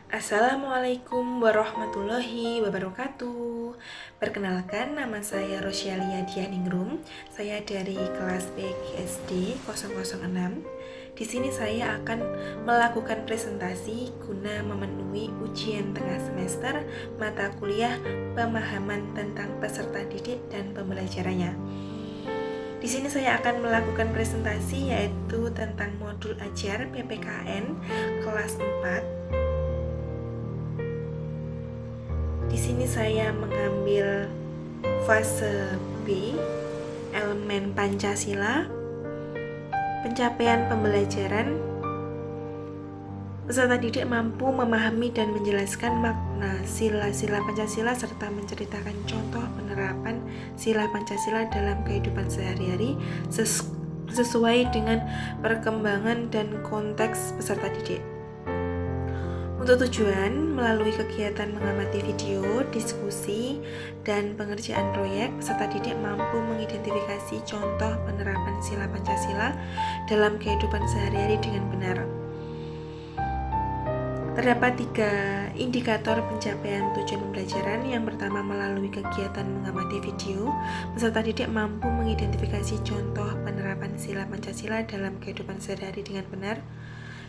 Assalamualaikum warahmatullahi wabarakatuh. Perkenalkan, nama saya Rosyalia Dianingrum. Saya dari kelas BGSD 006. Di sini saya akan melakukan presentasi guna memenuhi ujian tengah semester mata kuliah pemahaman tentang peserta didik dan pembelajarannya. Di sini saya akan melakukan presentasi yaitu tentang modul ajar PPKN kelas 4. Di sini saya mengambil fase B, elemen Pancasila, pencapaian pembelajaran. Peserta didik mampu memahami dan menjelaskan makna sila-sila Pancasila serta menceritakan contoh penerapan sila Pancasila dalam kehidupan sehari-hari sesuai dengan perkembangan dan konteks peserta didik. Untuk tujuan, melalui kegiatan mengamati video, diskusi, dan pengerjaan proyek, peserta didik mampu mengidentifikasi contoh penerapan sila Pancasila dalam kehidupan sehari-hari dengan benar. Terdapat 3 indikator pencapaian tujuan pembelajaran. Yang pertama, melalui kegiatan mengamati video, peserta didik mampu mengidentifikasi contoh penerapan sila Pancasila dalam kehidupan sehari-hari dengan benar.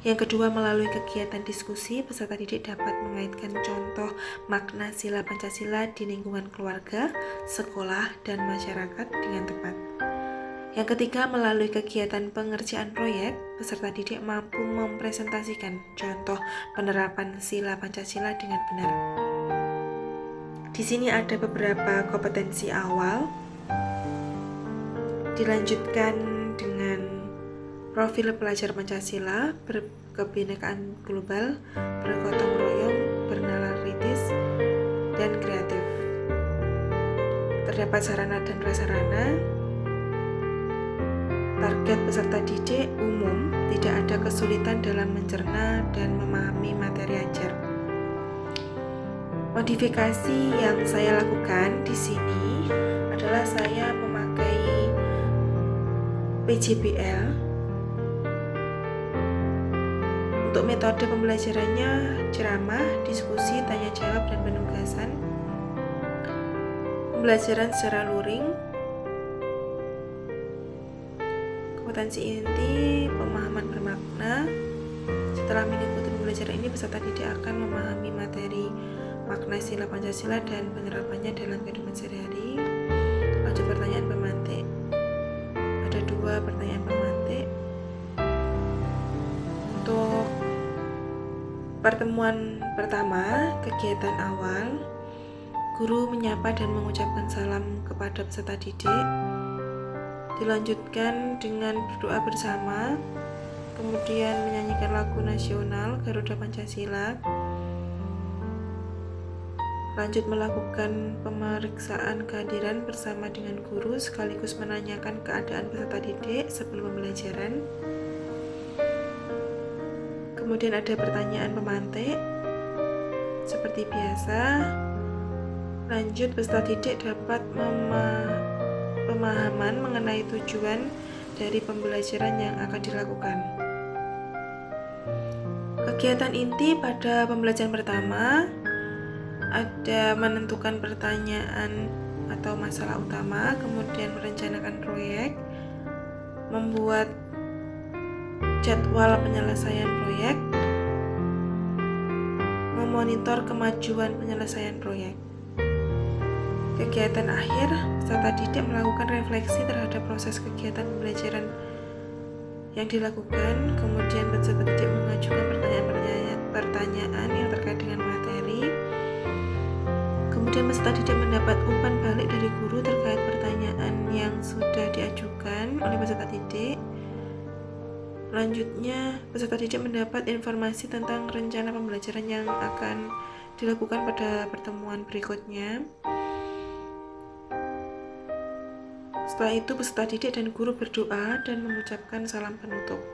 Yang kedua, melalui kegiatan diskusi, peserta didik dapat mengaitkan contoh makna sila Pancasila di lingkungan keluarga, sekolah, dan masyarakat dengan tepat. Yang ketiga, melalui kegiatan pengerjaan proyek, peserta didik mampu mempresentasikan contoh penerapan sila Pancasila dengan benar. Di sini ada beberapa kompetensi awal. Dilanjutkan dengan profil pelajar Pancasila, berkebinekaan global, bergotong royong, bernalar kritis, dan kreatif. Terdapat sarana dan prasarana. Target peserta didik umum, tidak ada kesulitan dalam mencerna dan memahami materi ajar. Modifikasi yang saya lakukan di sini adalah saya memakai PJBL. Untuk metode pembelajarannya ceramah, diskusi, tanya jawab, dan penugasan. Pembelajaran secara luring. Kompetensi inti pemahaman bermakna. Setelah mengikuti pembelajaran ini, peserta didik akan memahami materi makna sila Pancasila dan penerapannya dalam kehidupan sehari-hari. Lanjut pertanyaan pemantik. Ada 2 pertanyaan pemantik. Untuk pertemuan pertama, kegiatan awal, guru menyapa dan mengucapkan salam kepada peserta didik. Dilanjutkan dengan berdoa bersama, kemudian menyanyikan lagu nasional Garuda Pancasila. Lanjut melakukan pemeriksaan kehadiran bersama dengan guru sekaligus menanyakan keadaan peserta didik sebelum pembelajaran. Kemudian ada pertanyaan pemantik. Seperti biasa, lanjut peserta didik dapat pemahaman mengenai tujuan dari pembelajaran yang akan dilakukan. Kegiatan inti pada pembelajaran pertama ada menentukan pertanyaan atau masalah utama, kemudian merencanakan proyek, membuat jadwal penyelesaian proyek, memonitor kemajuan penyelesaian proyek. Kegiatan akhir, peserta didik melakukan refleksi terhadap proses kegiatan pembelajaran yang dilakukan, kemudian peserta didik mengajukan pertanyaan yang terkait dengan materi. Kemudian peserta didik mendapat umpan balik dari guru terkait pertanyaan yang sudah diajukan oleh peserta didik. Selanjutnya, peserta didik mendapat informasi tentang rencana pembelajaran yang akan dilakukan pada pertemuan berikutnya. Setelah itu, peserta didik dan guru berdoa dan mengucapkan salam penutup.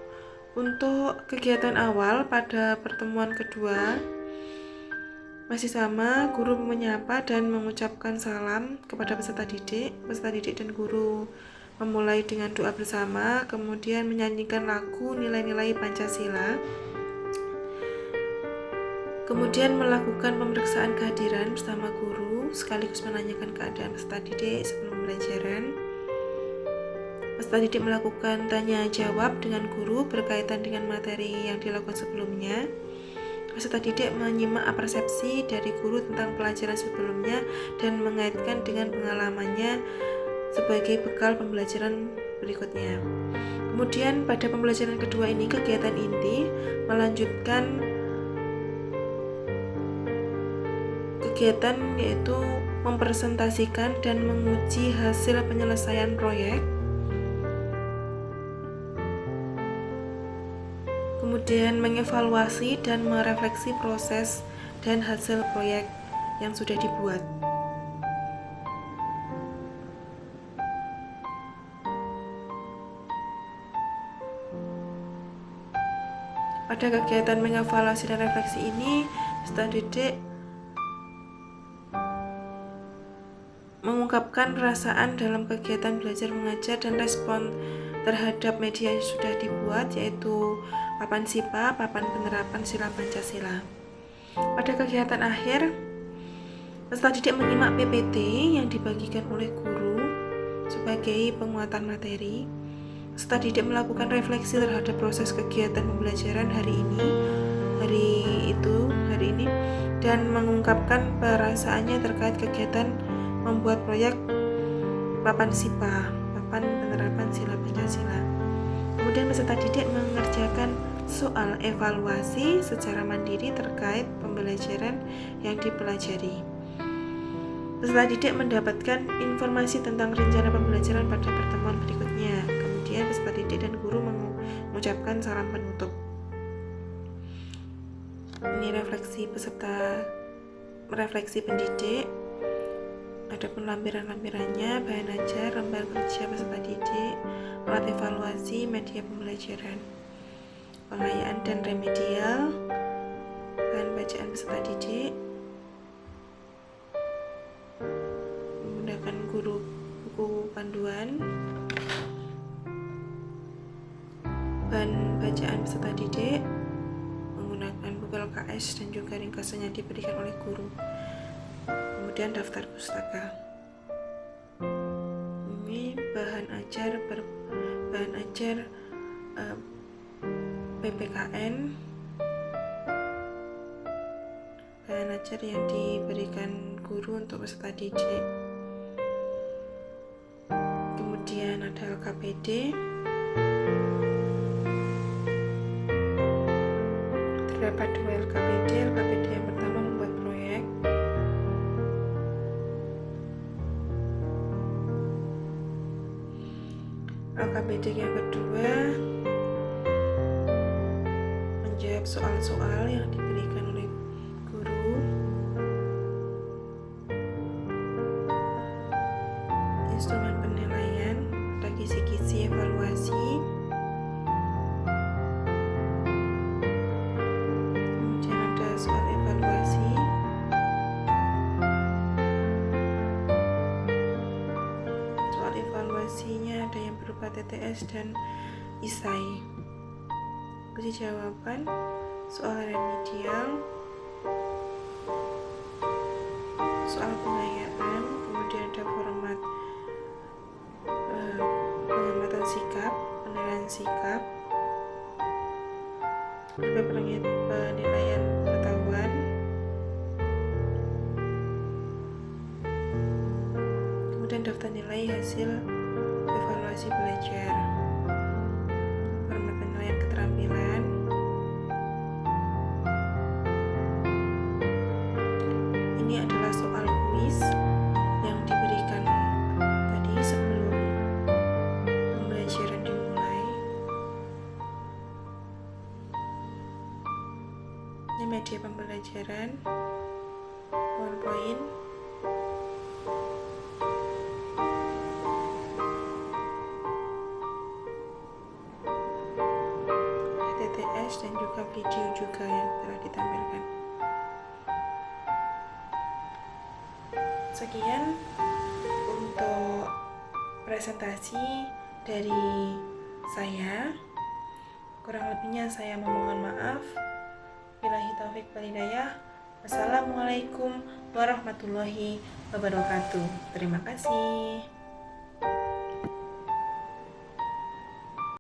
Untuk kegiatan awal pada pertemuan kedua, masih sama, guru menyapa dan mengucapkan salam kepada peserta didik. Peserta didik dan guru memulai dengan doa bersama, kemudian menyanyikan lagu nilai-nilai Pancasila. Kemudian melakukan pemeriksaan kehadiran bersama guru sekaligus menanyakan keadaan peserta didik sebelum pembelajaran. Peserta didik melakukan tanya jawab dengan guru berkaitan dengan materi yang dilakukan sebelumnya. Peserta didik menyimak persepsi dari guru tentang pelajaran sebelumnya dan mengaitkan dengan pengalamannya sebagai bekal pembelajaran berikutnya. Kemudian pada pembelajaran kedua ini, kegiatan inti melanjutkan kegiatan yaitu mempresentasikan dan menguji hasil penyelesaian proyek. Kemudian mengevaluasi dan merefleksi proses dan hasil proyek yang sudah dibuat. Pada kegiatan mengevaluasi dan refleksi ini, peserta didik mengungkapkan perasaan dalam kegiatan belajar mengajar dan respon terhadap media yang sudah dibuat, yaitu papan SIPA, papan penerapan sila Pancasila. Pada kegiatan akhir, peserta didik menyimak PPT yang dibagikan oleh guru sebagai penguatan materi. Peserta didik melakukan refleksi terhadap proses kegiatan pembelajaran hari ini, dan mengungkapkan perasaannya terkait kegiatan membuat proyek papan SIPA, papan penerapan sila Pancasila. Kemudian peserta didik mengerjakan soal evaluasi secara mandiri terkait pembelajaran yang dipelajari. Peserta didik mendapatkan informasi tentang rencana pembelajaran pada pertemuan berikutnya. Kemudian peserta didik dan guru mengucapkan salam penutup. Ini refleksi pendidik. Adapun lampiran-lampirannya, bahan ajar, lembar kerja peserta didik, alat evaluasi, media pembelajaran, pengayaan dan remedial, bahan bacaan peserta didik, menggunakan buku panduan, bahan bacaan peserta didik, menggunakan buku LKS dan juga ringkasannya diberikan oleh guru. Kemudian daftar pustaka. Ini bahan ajar PPKN, bahan ajar yang diberikan guru untuk peserta didik. Kemudian ada LKPD. Terdapat 2 LKPD. LKPD yang pertama membuat proyek. LKPD yang kedua menjawab soal-soal yang diberikan oleh guru. Instrumen penilaian, ada kisi-kisi evaluasi. Kemudian ada soal evaluasi. Soal evaluasinya ada yang berupa TTS dan ISAI. Kunci jawaban, soal remedial, soal pengayaan, kemudian ada format pengamatan sikap, penilaian sikap, ada penilaian pengetahuan, kemudian daftar nilai hasil evaluasi belajar, format penilaian keterampilan, ini adalah soal kuis yang diberikan tadi sebelum pembelajaran dimulai. Ini media pembelajaran, PowerPoint, TTS dan juga video juga yang telah ditampilkan. Sekian untuk presentasi dari saya. Kurang lebihnya saya memohon maaf. Billahi taufiq taufik wal hidayah. Wassalamualaikum warahmatullahi wabarakatuh. Terima kasih.